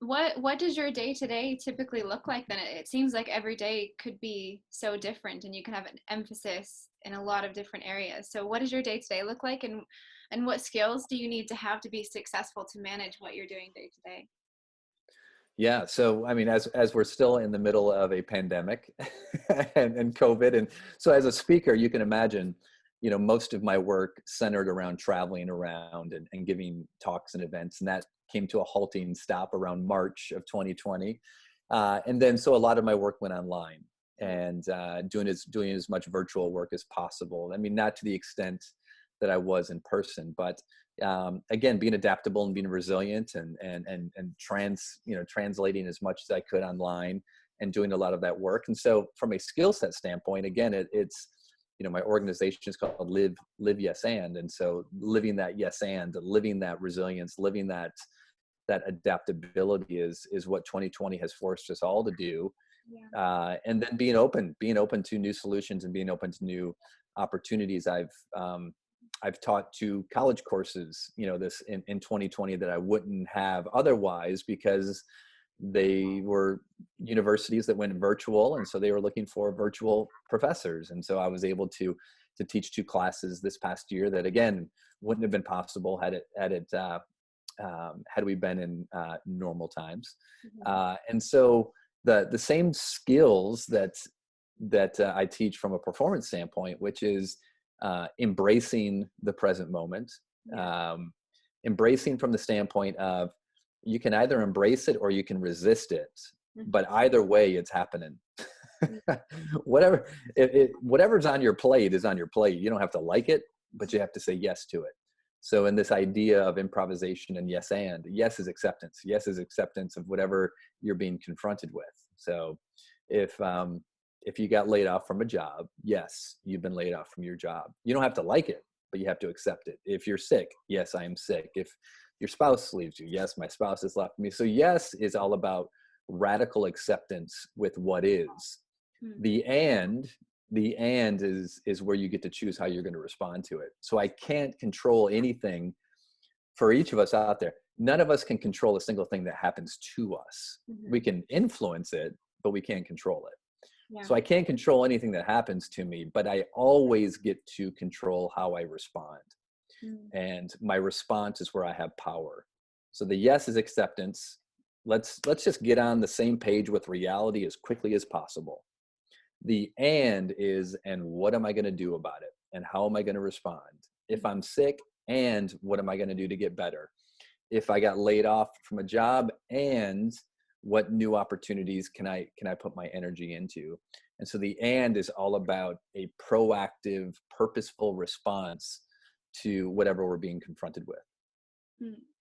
What does your day to day typically look like then? It seems like every day could be so different and you can have an emphasis in a lot of different areas. So what does your day to day look like, and what skills do you need to have to be successful to manage what you're doing day to day? Yeah, so I mean, as we're still in the middle of a pandemic and COVID, and so as a speaker, you can imagine, most of my work centered around traveling around and giving talks and events, and that came to a halting stop around March of 2020, and then so a lot of my work went online and doing as much virtual work as possible. I mean, not to the extent that I was in person, but again, being adaptable and being resilient and translating as much as I could online and doing a lot of that work. And so from a skill set standpoint, again, it's my organization is called Live Yes And so living that yes and living that resilience, living that adaptability is what 2020 has forced us all to do. Yeah. And then being open to new solutions and being open to new opportunities. I've taught two college courses, this in 2020 that I wouldn't have otherwise, because they were universities that went virtual, and so they were looking for virtual professors. And so I was able to teach two classes this past year that again wouldn't have been possible had we been in normal times. Mhm. And so the same skills that I teach from a performance standpoint, which is embracing the present moment, Yeah. um, embracing from the standpoint of you can either embrace it or you can resist it, Mhm. but either way, it's happening. Mm. whatever whatever's on your plate is on your plate. You don't have to like it, but you have to say yes to it. So in this idea of improvisation and yes is acceptance. Yes is acceptance of whatever you're being confronted with. So if if you got laid off from a job, yes, you've been laid off from your job. You don't have to like it, but you have to accept it. If you're sick, yes, I am sick. If your spouse leaves you, yes, my spouse has left me. So yes is all about radical acceptance with what is. Mm. The and the and is where you get to choose how you're going to respond to it. So I can't control anything for each of us out there. None of us can control a single thing that happens to us. We Mhm. can influence it, but we can't control it. Yeah. So I can't control anything that happens to me, but I always get to control how I respond. Mm. And my response is where I have power. So the yes is acceptance. Let's just get on the same page with reality as quickly as possible. The and is, and what am I going to do about it? And how am I going to respond? If I'm sick, and what am I going to do to get better? If I got laid off from a job, and what new opportunities can I put my energy into? And so the and is all about a proactive, purposeful response to whatever we're being confronted with. Mm.